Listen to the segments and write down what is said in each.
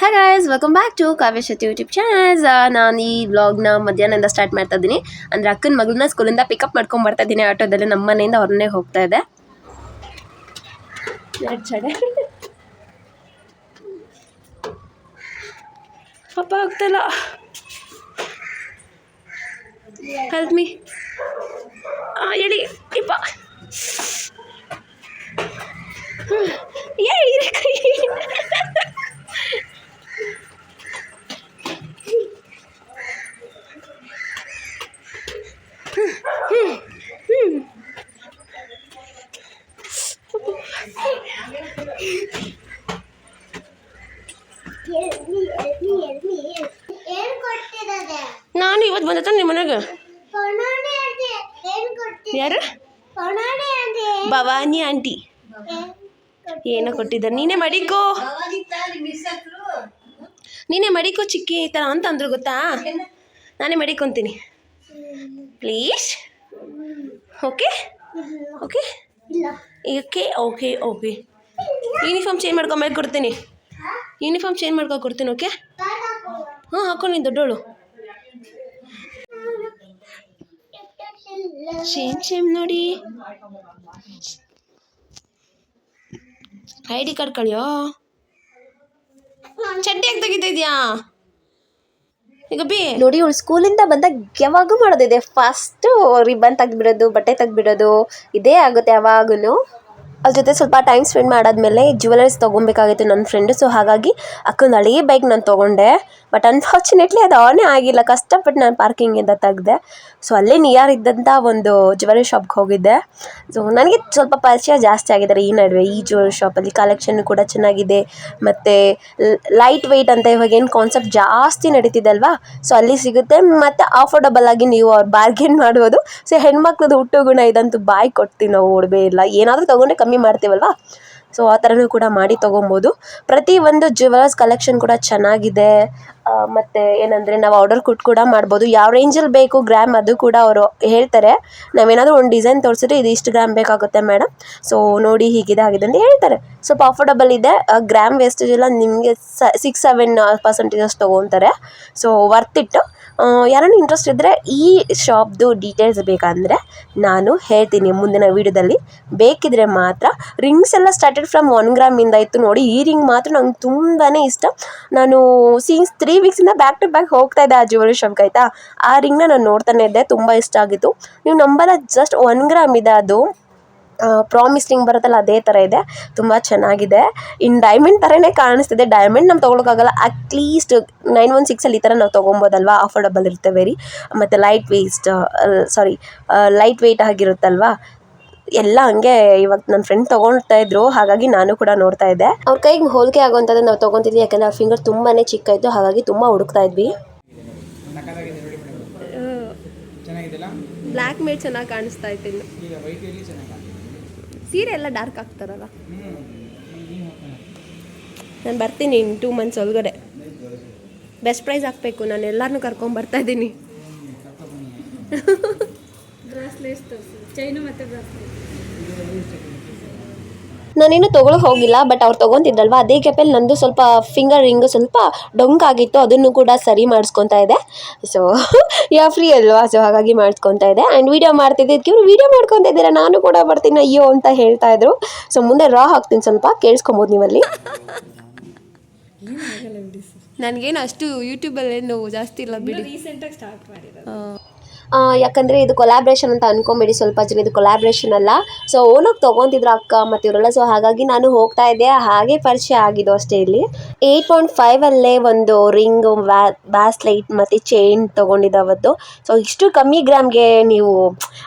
Hi guys, welcome back to Kavya Shetty YouTube channels. ನಾನು ಈ ವ್ಲಾಗ್ನ ಮಧ್ಯಾಹ್ನದಿಂದ ಸ್ಟಾರ್ಟ್ ಮಾಡ್ತಾ ಇದ್ದೀನಿ. ಅಂದರೆ ಅಕ್ಕನ ಮಗಳನ್ನ ಸ್ಕೂಲಿಂದ ಪಿಕಪ್ ಮಾಡ್ಕೊಂಡು ಬರ್ತಾ ಇದ್ದೀನಿ ಆಟೋದಲ್ಲಿ. ನಮ್ಮ ಮನೆಯಿಂದ ಹೊರನೇ ಹೋಗ್ತಾ ಇದೆ. ಅಪ್ಪ ಆಗ್ತಾಯಿಲ್ಲ, ಹೆಲ್ಪ್ ಮೀ. ಹೇಳಿ ಇಪ್ಪ, ಹೇಳಿ ಕೈ. ನಾನು ಇವತ್ತು ಬಂದ ನಿಮ್ಮ ಮನೆಗೆ. ಯಾರು? ಭವಾನಿ ಆಂಟಿ ಏನೋ ಕೊಟ್ಟಿದ್ದಾರೆ. ನೀನೇ ಮಡಿಕೋ, ನೀನೇ ಮಡಿಕೋ ಚಿಕ್ಕಿ ಈ ಥರ ಅಂತ ಅಂದ್ರು ಗೊತ್ತಾ. ನಾನೇ ಮಡಿಕೊಂತೀನಿ please. Okay okay okay okay okay uniform change ಮಾಡ್ಕೊಂಬೇಕು ಕೊಡ್ತೀನಿ. ಯೂನಿಫಾರ್ಮ್ ಚೇಂಜ್ ಮಾಡ್ಕೊಂಡು ಕೊಡ್ತೀನಿ. ಓಕೆ, ಹಾಂ ಹಾಕೊಂಡು ನೀನು ದೊಡ್ಡೋಳು. ಸೇಮ್ ನೋಡಿ. ಐ ಡಿ ಕಾರ್ಡ್ ಕಳಿಯೋ. ಚಡ್ಡಿ ಯಾಕೆ ತೆಗಿತಾ ಇದೆಯಾ ಈಗ ಬಿ ನೋಡಿ. ಇವಳು ಸ್ಕೂಲಿಂದ ಬಂದಾಗ ಯಾವಾಗೂ ಮಾಡೋದಿದೆ. ಫಸ್ಟು ರಿಬ್ಬನ್ ತೆಗ್ದುಬಿಡೋದು, ಬಟ್ಟೆ ತೆಗ್ದುಬಿಡೋದು, ಇದೇ ಆಗುತ್ತೆ ಯಾವಾಗೂ. ಅದ್ರ ಜೊತೆ ಸ್ವಲ್ಪ ಟೈಮ್ ಸ್ಪೆಂಡ್ ಮಾಡಾದ್ಮೇಲೆ ಜ್ಯುವೆಲರೀಸ್ ತೊಗೊಬೇಕಾಗಿತ್ತು ನನ್ನ ಫ್ರೆಂಡು. ಸೊ ಹಾಗಾಗಿ ಅಕ್ಕನ ಹಳೇ ಬೈಕ್ ನಾನು ತೊಗೊಂಡೆ. ಬಟ್ ಅನ್ಫಾರ್ಚುನೇಟ್ಲಿ ಅದು ಆನೇ ಆಗಿಲ್ಲ. ಕಷ್ಟಪಟ್ಟು ನಾನು ಪಾರ್ಕಿಂಗಿಂದ ತೆಗ್ದೆ. ಸೊ ಅಲ್ಲೇ ನಿಯರ್ ಇದ್ದಂಥ ಒಂದು ಜ್ಯುವೆಲರಿ ಶಾಪ್ಗೆ ಹೋಗಿದ್ದೆ. ಸೊ ನನಗೆ ಸ್ವಲ್ಪ ಪರಿಚಯ ಜಾಸ್ತಿ ಆಗಿದ್ದಾರೆ ಈ ನಡುವೆ. ಈ ಜ್ಯುವೆಲರಿ ಶಾಪಲ್ಲಿ ಕಲೆಕ್ಷನ್ ಕೂಡ ಚೆನ್ನಾಗಿದೆ. ಮತ್ತು ಲೈಟ್ ವೆಯ್ಟ್ ಅಂತ ಇವಾಗ ಏನು ಕಾನ್ಸೆಪ್ಟ್ ಜಾಸ್ತಿ ನಡೀತಿದೆ ಅಲ್ವಾ. ಸೊ ಅಲ್ಲಿ ಸಿಗುತ್ತೆ. ಮತ್ತು ಅಫೋರ್ಡಬಲ್ ಆಗಿ ನೀವು ಅವ್ರು ಬಾರ್ಗೇನ್ ಮಾಡ್ಬೋದು. ಸೊ ಹೆಣ್ಮಕ್ಳದ್ದು ಹುಟ್ಟು ಗುಣ ಇದಂತೂ ಬಾಯಿ ಕೊಡ್ತೀವಿ ನಾವು, ಒಡವೆ ಇಲ್ಲ ಏನಾದರೂ ತೊಗೊಂಡ್ರೆ ಕಮ್ಮಿ ಮಾಡ್ತೀವಲ್ವಾ. ಸೊ ಆ ಥರನೂ ಕೂಡ ಮಾಡಿ ತೊಗೊಬೋದು. ಪ್ರತಿ ಒಂದು ಜ್ಯುವೆಲರ್ಸ್ ಕಲೆಕ್ಷನ್ ಕೂಡ ಚೆನ್ನಾಗಿದೆ. ಮತ್ತು ಏನಂದರೆ ನಾವು ಆರ್ಡರ್ ಕೊಟ್ಟು ಕೂಡ ಮಾಡ್ಬೋದು. ಯಾವ ರೇಂಜಲ್ಲಿ ಬೇಕು ಗ್ರಾಮ್ ಅದು ಕೂಡ ಅವರು ಹೇಳ್ತಾರೆ. ನಾವೇನಾದರೂ ಒಂದು ಡಿಸೈನ್ ತೋರಿಸಿದ್ರೆ ಇದು ಇಷ್ಟು ಗ್ರಾಮ್ ಬೇಕಾಗುತ್ತೆ ಮೇಡಮ್, ಸೊ ನೋಡಿ ಹೀಗಿದೆ ಆಗಿದೆ ಅಂತ ಹೇಳ್ತಾರೆ. ಸ್ವಲ್ಪ ಅಫೋರ್ಡಬಲ್ ಇದೆ. ಗ್ರಾಮ್ ವೇಸ್ಟೇಜ್ ಎಲ್ಲ ನಿಮಗೆ 6-7% ತೊಗೊತಾರೆ. ಸೊ ವರ್ತ್ ಇಟ್ಟು. ಯಾರನ್ನು ಇಂಟ್ರೆಸ್ಟ್ ಇದ್ದರೆ ಈ ಶಾಪ್ದು ಡೀಟೇಲ್ಸ್ ಬೇಕಂದರೆ ನಾನು ಹೇಳ್ತೀನಿ ಮುಂದಿನ ವೀಡಿಯೋದಲ್ಲಿ. ಬೇಕಿದ್ರೆ ಮಾತ್ರ ರಿಂಗ್ಸ್ ಎಲ್ಲ ಸ್ಟಾರ್ಟೆಡ್ ಫ್ರಮ್ 1 ಗ್ರಾಮಿಂದ ಇತ್ತು ನೋಡಿ. ಈ ರಿಂಗ್ ಮಾತ್ರ ನಂಗೆ ತುಂಬಾ ಇಷ್ಟ. ನಾನು ಸಿನ್ಸ್ 3 ವೀಕ್ಸಿಂದ ಬ್ಯಾಕ್ ಟು ಬ್ಯಾಕ್ ಹೋಗ್ತಾ ಇದ್ದೆ ಆ ಜ್ಯುವೆಲರಿ ಶಾಪ್ಗೆ, ಆಯಿತಾ. ಆ ರಿಂಗ್ನ ನಾನು ನೋಡ್ತಾನೆ ಇದ್ದೆ, ತುಂಬ ಇಷ್ಟ ಆಗಿತ್ತು. ನೀವು ನಂಬಲ್ಲ, ಜಸ್ಟ್ 1 ಗ್ರಾಮ್ ಇದೆ ಅದು. ಪ್ರಾಮಿಸ್ ರಿಂಗ್ ಬರುತ್ತಲ್ಲ ಅದೇ ಥರ ಇದೆ, ತುಂಬ ಚೆನ್ನಾಗಿದೆ. ಇನ್ನು ಡೈಮಂಡ್ ಥರನೇ ಕಾಣಿಸ್ತಿದೆ. ಡೈಮಂಡ್ ನಾವು ತೊಗೊಳಕ್ಕಾಗಲ್ಲ. ಅಟ್ಲೀಸ್ಟ್ 916ಅಲ್ಲಿ ಈ ಥರ ನಾವು ತೊಗೊಬೋದಲ್ವಾ, ಅಫೋರ್ಡಬಲ್ ಇರುತ್ತೆ ವೆರಿ. ಮತ್ತು ಲೈಟ್ ವೆಯ್ಟ್ ಆಗಿರುತ್ತಲ್ವಾ ಎಲ್ಲ. ಹಂಗೆ ಇವಾಗ ನನ್ನ ಫ್ರೆಂಡ್ ತೊಗೊಳ್ತಾ ಇದ್ರು, ಹಾಗಾಗಿ ನಾನು ಕೂಡ ನೋಡ್ತಾ ಇದ್ದೆ. ಅವ್ರ ಕೈಗೆ ಹೋಲಿಕೆ ಆಗುವಂಥದ್ದು ನಾವು ತೊಗೊತಿದ್ವಿ. ಯಾಕಂದರೆ ಅವ್ರ ಫಿಂಗರ್ ತುಂಬಾ ಚಿಕ್ಕ ಇತ್ತು, ಹಾಗಾಗಿ ತುಂಬ ಹುಡುಕ್ತಾ ಇದ್ವಿ. ಬ್ಲ್ಯಾಕ್ ಮೇಡ್ ಚೆನ್ನಾಗಿ ಕಾಣಿಸ್ತಾ ಇತ್ತು. ಸೀರೆ ಎಲ್ಲ ಡಾರ್ಕ್ ಆಗ್ತಾರಲ್ಲ. ನಾನು ಬರ್ತೀನಿ ಇನ್ನು 2 ಮಂತ್ಸ್ ಒಳಗಡೆ. ಬೆಸ್ಟ್ ಪ್ರೈಸ್ ಹಾಕಬೇಕು. ನಾನು ಎಲ್ಲರನ್ನೂ ಕರ್ಕೊಂಬರ್ತಾ ಇದ್ದೀನಿ. ನಾನೇನು ತೊಗೊಳಕ್ಕೆ ಹೋಗಿಲ್ಲ, ಬಟ್ ಅವ್ರು ತೊಗೊತಿದ್ರಲ್ವ ಅದೇ ಗ್ಯಾಪಲ್ಲಿ ನಂದು ಸ್ವಲ್ಪ ಫಿಂಗರ್ ರಿಂಗು ಸ್ವಲ್ಪ ಡೊಂಕಾಗಿತ್ತು, ಅದನ್ನು ಕೂಡ ಸರಿ ಮಾಡಿಸ್ಕೊತಾ ಇದೆ. ಸೊ ಫ್ರೀ ಅಲ್ವಾ, ಸೊ ಹಾಗಾಗಿ ಮಾಡಿಸ್ಕೊತಾ ಇದೆ. ಆ್ಯಂಡ್ ವೀಡಿಯೋ ಮಾಡ್ತಿದ್ದಕ್ಕೆ ಇವರು ವೀಡಿಯೋ ಮಾಡ್ಕೊತಾ ಇದ್ದೀರಾ, ನಾನು ಕೂಡ ಬರ್ತೀನಿ ಅಯ್ಯೋ ಅಂತ ಹೇಳ್ತಾ ಇದ್ರು. ಸೊ ಮುಂದೆ ಹಾಕ್ತೀನಿ, ಸ್ವಲ್ಪ ಕೇಳಿಸ್ಕೊಬೋದು ನೀವಲ್ಲಿ. ನನಗೇನು ಅಷ್ಟು ಯೂಟ್ಯೂಬಲ್ಲೇನು ಜಾಸ್ತಿ ಇಲ್ಲ ಬಿಡಿ, ರೀಸೆಂಟಾಗಿ ಸ್ಟಾರ್ಟ್ ಮಾಡಿರೋದು. ಯಾಕಂದರೆ ಇದು ಕೊಲಾಬ್ರೇಷನ್ ಅಂತ ಅಂದ್ಕೊಂಬೇಡಿ, ಸ್ವಲ್ಪ ಜನ ಇದು ಕೊಲಾಬ್ರೇಷನ್ ಅಲ್ಲ. ಸೊ ಓನಾಗಿ ತೊಗೊತಿದ್ರು ಅಕ್ಕ ಮತ್ತು ಇವರೆಲ್ಲ. ಸೊ ಹಾಗಾಗಿ ನಾನು ಹೋಗ್ತಾ ಇದ್ದೆ, ಹಾಗೆ ಪರಿಚಯ ಆಗಿದ್ದು ಅಷ್ಟೇ. ಇಲ್ಲಿ 8.5 ಒಂದು ರಿಂಗು, ಬ್ಯಾಸ್ಲೈಟ್ ಮತ್ತು ಚೈನ್ ತೊಗೊಂಡಿದ್ದಾವತ್ತು. ಸೊ ಇಷ್ಟು ಕಮ್ಮಿ ಗ್ರಾಮ್ಗೆ ನೀವು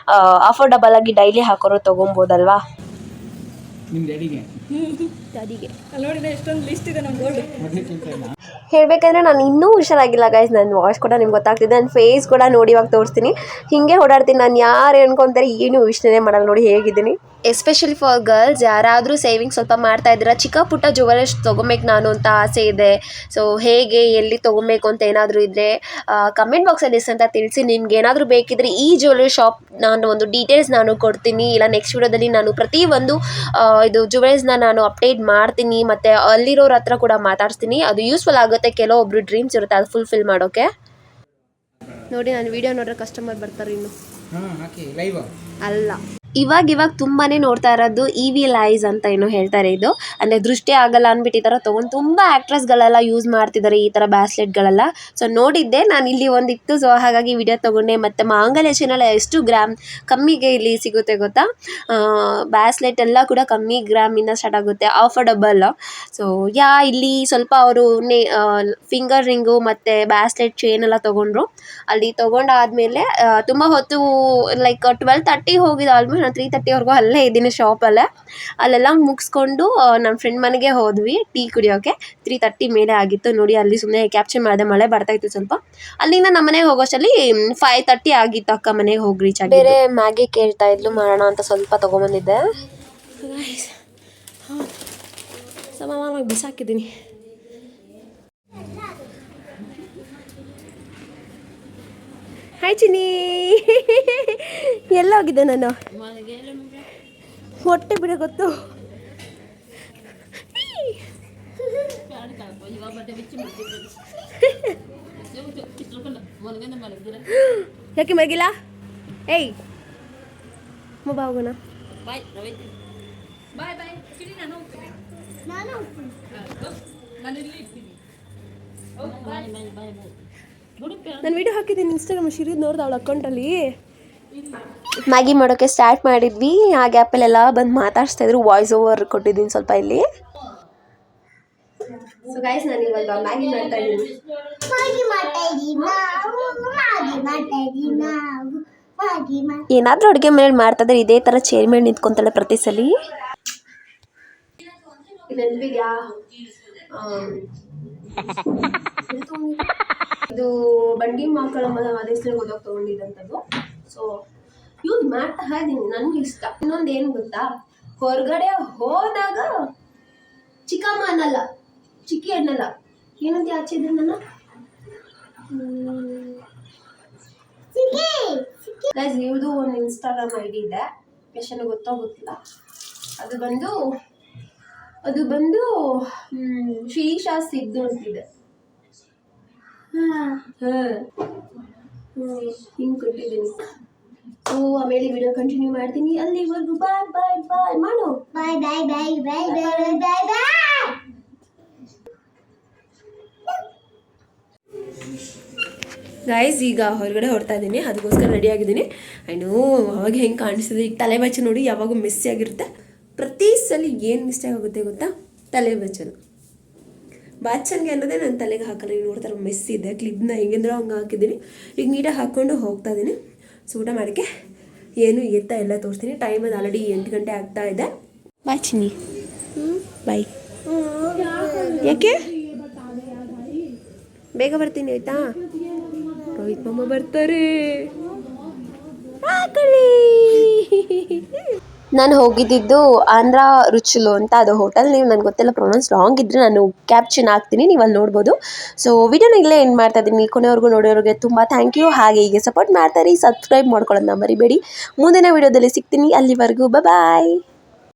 ಅಫೋರ್ಡಬಲ್ ಆಗಿ ಡೈಲಿ ಹಾಕೋರು ತೊಗೊಬೋದಲ್ವಾ. ಹೇಳಬೇಕಂದ್ರೆ ನಾನು ಇನ್ನೂ ಹುಷಾರಾಗಿಲ್ಲ ಗೈಸ್. ನನ್ನ ವಾಯ್ಸ್ ಕೂಡ ನಿಮ್ಗೆ ಗೊತ್ತಾಗ್ತಿದೆ. ನನ್ನ ಫೇಸ್ ಕೂಡ ನೋಡಿ ಇವಾಗ ತೋರಿಸ್ತೀನಿ. ಹೀಗೆ ಓಡಾಡ್ತೀನಿ. ನಾನು ಯಾರು ಅನ್ಕೊತಾರೆ ಏನು ಯೋಚನೆ ಮಾಡಲ್ಲ ನೋಡಿ ಹೇಗಿದ್ದೀನಿ. ಎಸ್ಪೆಷಲಿ ಫಾರ್ ಗರ್ಲ್ಸ್ ಯಾರಾದರೂ ಸೇವಿಂಗ್ ಸ್ವಲ್ಪ ಮಾಡ್ತಾ ಇದ್ದೀರಾ, ಚಿಕ್ಕ ಪುಟ್ಟ ಜ್ಯುವೆಲರ್ಸ್ ತೊಗೊಬೇಕು ನಾನು ಅಂತ ಆಸೆ ಇದೆ. ಸೊ ಹೇಗೆ ಎಲ್ಲಿ ತೊಗೊಬೇಕು ಅಂತ ಏನಾದರೂ ಇದ್ದರೆ ಕಮೆಂಟ್ ಬಾಕ್ಸಲ್ಲಿ ಅಂತ ತಿಳಿಸಿ. ನಿಮ್ಗೆ ಏನಾದರೂ ಬೇಕಿದ್ರೆ ಈ ಜ್ಯುವೆಲರಿ ಶಾಪ್ ನಾನು ಒಂದು ಡೀಟೇಲ್ಸ್ ನಾನು ಕೊಡ್ತೀನಿ, ಇಲ್ಲ ನೆಕ್ಸ್ಟ್ ವಿಡಿಯೋದಲ್ಲಿ ನಾನು ಪ್ರತಿಯೊಂದು ಇದು ಜ್ಯುವೆಲರ್ಸ್ನ ನಾನು ಅಪ್ಡೇಟ್ ಮಾಡ್ತೀನಿ, ಮತ್ತು ಅಲ್ಲಿರೋರ ಹತ್ರ ಕೂಡ ಮಾತಾಡ್ತೀನಿ. ಅದು ಯೂಸ್ಫುಲ್ ಆಗುತ್ತೆ. ಕೆಲವೊಬ್ರು ಡ್ರೀಮ್ಸ್ ಇರುತ್ತೆ ಅದು ಫುಲ್ಫಿಲ್ ಮಾಡೋಕ್ಕೆ. ನೋಡಿ ನಾನು ವಿಡಿಯೋ ನೋಡ್ರೆ ಕಸ್ಟಮರ್ ಬರ್ತಾರೆ ಇನ್ನು ಅಲ್ಲ. ಇವಾಗ ತುಂಬಾ ನೋಡ್ತಾ ಇರೋದು EVL ಐಸ್ ಅಂತ ಏನೋ ಹೇಳ್ತಾರೆ. ಇದು ಅಂದರೆ ದೃಷ್ಟಿ ಆಗಲ್ಲ ಅಂದ್ಬಿಟ್ಟು ಈ ಥರ ತೊಗೊಂಡು ತುಂಬ ಆ್ಯಕ್ಟ್ರೆಸ್ಗಳೆಲ್ಲ ಯೂಸ್ ಮಾಡ್ತಿದ್ದಾರೆ ಈ ಥರ ಬ್ಯಾಸ್ಲೆಟ್ಗಳೆಲ್ಲ. ಸೊ ನೋಡಿದ್ದೆ ನಾನು, ಇಲ್ಲಿ ಒಂದಿತ್ತು. ಸೊ ಹಾಗಾಗಿ ವಿಡಿಯೋ ತೊಗೊಂಡೆ. ಮತ್ತು ಮಾಂಗಲ್ಯ ಚೈನೆಲ್ಲ ಎಷ್ಟು ಗ್ರಾಮ್ ಕಮ್ಮಿಗೆ ಇಲ್ಲಿ ಸಿಗುತ್ತೆ ಗೊತ್ತಾ. ಬ್ಯಾಸ್ಲೆಟ್ ಎಲ್ಲ ಕೂಡ ಕಮ್ಮಿ ಗ್ರಾಮಿಂದ ಸ್ಟಾರ್ಟ್ ಆಗುತ್ತೆ, ಆಫರ್ಡಬಲ್. ಸೊ ಇಲ್ಲಿ ಸ್ವಲ್ಪ ಅವರು ಫಿಂಗರ್ ರಿಂಗು ಮತ್ತು ಬ್ಯಾಸ್ಲೆಟ್ ಚೈನ್ ಎಲ್ಲ ತೊಗೊಂಡ್ರು. ಅಲ್ಲಿ ತೊಗೊಂಡಾದ್ಮೇಲೆ ತುಂಬ ಹೊತ್ತು ಲೈಕ್ 12:30 ಹೋಗಿದೆ. ಆಲ್ಮೋಸ್ಟ್ ನಾನು 3:30ವರೆಗೂ ಅಲ್ಲೇ ಇದ್ದೀನಿ ಶಾಪಲ್ಲೇ. ಅಲ್ಲೆಲ್ಲ ಮುಗಿಸ್ಕೊಂಡು ನನ್ನ ಫ್ರೆಂಡ್ ಮನೆಗೆ ಹೋದ್ವಿ ಟೀ ಕುಡಿಯೋಕ್ಕೆ. 3:30 ಮೇಲೆ ಆಗಿತ್ತು. ನೋಡಿ ಅಲ್ಲಿ ಸುಮ್ಮನೆ ಕ್ಯಾಪ್ಚರ್ ಮಾಡಿದೆ, ಮಳೆ ಬರ್ತಾಯಿತ್ತು ಸ್ವಲ್ಪ. ಅಲ್ಲಿಂದ ನಮ್ಮ ಮನೆಗೆ ಹೋಗೋಷ್ಟರಲ್ಲಿ 5:30 ಆಗಿತ್ತು. ಅಕ್ಕ ಮನೆಗೆ ಹೋಗಿ ರೀಚ್ ಆಗಿ ಬೇರೆ ಮ್ಯಾಗಿ ಕೇಳ್ತಾ ಇದ್ಲು, ಮಾಡೋಣ ಅಂತ ಸ್ವಲ್ಪ ತೊಗೊಂಬಂದಿದ್ದೆ. ಸಮಾನವಾಗಿ ಬಿಸಾಕಿದ್ದೀನಿ. ಹಾಯ್ ಚಿನ್ನಿ, ಎಲ್ಲ ಹೋಗಿದ್ದೆ ನಾನು, ಹೊಟ್ಟೆ ಬಿಡ ಗೊತ್ತು. ಯಾಕೆ ಮಲಗಿಲ್ಲ? ಏಯ್ ಬಾ ಹೋಗೋಣ. ನಾನು ವಿಡಿಯೋ ಹಾಕಿದ್ದೀನಿ ಇನ್ಸ್ಟಾಗ್ರಾಮ್, ಶಿರಿದ್ ನೋಡ್ದೆ ಅವಳ ಅಕೌಂಟಲ್ಲಿ. ಮ್ಯಾಗಿ ಮಾಡೋಕ್ಕೆ ಸ್ಟಾರ್ಟ್ ಮಾಡಿದ್ವಿ. ಆ ಗ್ಯಾಪಲ್ಲೆಲ್ಲ ಬಂದು ಮಾತಾಡ್ಸ್ತಾ ಇದ್ರು, ವಾಯ್ಸ್ ಓವರ್ ಕೊಟ್ಟಿದ್ದೀನಿ ಸ್ವಲ್ಪ ಇಲ್ಲಿ. ಸೊ ಗೈಸ್ ನಾನು ಇವಾಗ ಮ್ಯಾಗಿ ಮಾಡ್ತಾ ಇದ್ದೀನಿ. ಏನಾದರೂ ಅಡುಗೆ ಮನೇಲಿ ಮಾಡ್ತಾಯಿದ್ರೆ ಇದೇ ಥರ ಚೇರ್ ಮೇಲೆ ನಿಂತ್ಕೊಂತಾಳೆ ಪ್ರತಿ ಸಲ. ನೆನಪಿದ್ಯಾ ಇದು ಬಂಡಿ ಮಕ್ಕಳ ಮದೇಶ್ವರಿಗೆ ಹೋದಾಗ ತೊಗೊಂಡಿದ್ದಂಥದ್ದು. ಸೊ ಯೂಸ್ ಮಾಡ್ತಾ ಇದ್ದೀನಿ, ನನಗೆ ಇಷ್ಟ. ಇನ್ನೊಂದು ಏನು ಗೊತ್ತಾ, ಹೊರಗಡೆ ಹೋದಾಗ ಚಿಕ್ಕಮ್ಮ ಅನ್ನಲ್ಲ, ಚಿಕ್ಕಿ ಅನ್ನಲ್ಲ, ಏನಂತ ಆಚೆ ಇದ್ರೆ ನನ್ನ ಗೈಸ್ ಇವ್ರದ್ದು ಒಂದು ಇನ್ಸ್ಟಾಗ್ರಾಮ್ ID ಇದೆ, ಎಷ್ಟು ಗೊತ್ತೋ ಗೊತ್ತಿಲ್ಲ. ಅದು ಬಂದು ಶ್ರೀಶಾ ಸಿದ್ದು ಅಂತಿದೆ. ಹಿಂಗೆ ಕೊಟ್ಟಿದ್ದೀನಿ. ಸೊ ಆಮೇಲೆ ವಿಡಿಯೋ ಕಂಟಿನ್ಯೂ ಮಾಡ್ತೀನಿ. ಅಲ್ಲಿವರೆಗೂ ಬಾಯ್ ಬಾಯ್ ಬಾಯ್ ಮಾಡು. ಬಾಯ್ ಬಾಯ್ ಬಾಯ್ ಬಾಯ್ ಬಾಯ್ ಬಾಯ್ ಬಾಯ್. ಗೈಸ್ ಈಗ ಹೊರಗಡೆ ಹೊರಡ್ತಾ ಇದ್ದೀನಿ, ಅದಕ್ಕೋಸ್ಕರ ರೆಡಿ ಆಗಿದ್ದೀನಿ. ಆ್ಯಂಡ್ ಅವಾಗ ಹೆಂಗೆ ಕಾಣಿಸ್ತಿದೆ, ಈಗ ತಲೆ ಬಚ್ಚ ನೋಡಿ ಯಾವಾಗೂ ಮೆಸ್ಸಿ ಆಗಿರುತ್ತೆ. ಪ್ರತಿ ಸಲ ಏನು ಮಿಸ್ಟೇಕ್ ಆಗುತ್ತೆ ಗೊತ್ತಾ, ತಲೆ ಬಚ್ಚಲು. ಬಾಚನ್ಗೆ ಅನ್ನೋದೇ ನನ್ನ ತಲೆಗೆ ಹಾಕಲ್ಲ. ನೀವು ನೋಡ್ತಾರೆ ಮೆಸ್ ಇದೆ, ಕ್ಲಿಪ್ನ ಹೆಂಗಿದ್ರೂ ಹಂಗೆ ಹಾಕಿದ್ದೀನಿ. ಈಗ ನೀಟಾಗಿ ಹಾಕ್ಕೊಂಡು ಹೋಗ್ತಾ ಇದ್ದೀನಿ. ಸೊ ಊಟ ಮಾಡೋಕ್ಕೆ ಏನು ಎತ್ತಾ ಎಲ್ಲ ತೋರಿಸ್ತೀನಿ. ಟೈಮ್ ಅದು ಆಲ್ರೆಡಿ 8 ಗಂಟೆ ಆಗ್ತಾ ಇದೆ. ಬಾಯ್ ಚಿನ್ನಿ, ಬಾಯ್. ಯಾಕೆ ಬೇಗ ಬರ್ತೀನಿ ಆಯಿತಾ? ರೋಹಿತ್ ಮಾಮ ಬರ್ತಾರೆ. ನಾನು ಹೋಗಿದ್ದು ಆಂಧ್ರ ರುಚುಲು ಅಂತ, ಅದು ಹೋಟೆಲ್ ನೇಮ್ ನನಗೆ ಗೊತ್ತಿಲ್ಲ, ಪ್ರೊನೌನ್ಸ್ ರಾಂಗ್ ಇದ್ದರೆ ನಾನು ಕ್ಯಾಪ್ಷನ್ ಹಾಕ್ತೀನಿ, ನೀವು ಅಲ್ಲಿ ನೋಡ್ಬೋದು. ಸೊ ವಿಡಿಯೋನ ಇಲ್ಲೇ ಎಂಡ್ ಮಾಡ್ತಾ ಇದ್ದೀನಿ. ಕೊನೆವರೆಗೂ ನೋಡೋರಿಗೆ ತುಂಬ ಥ್ಯಾಂಕ್ ಯು. ಹಾಗೆ ಹೀಗೆ ಸಪೋರ್ಟ್ ಮಾಡ್ತಾರೆ, ಸಬ್ಸ್ಕ್ರೈಬ್ ಮಾಡ್ಕೊಳ್ಳೋದನ್ನ ಮರಿಬೇಡಿ. ಮುಂದಿನ ವಿಡಿಯೋದಲ್ಲಿ ಸಿಗ್ತೀನಿ. ಅಲ್ಲಿವರೆಗೂ ಬಾಯ್.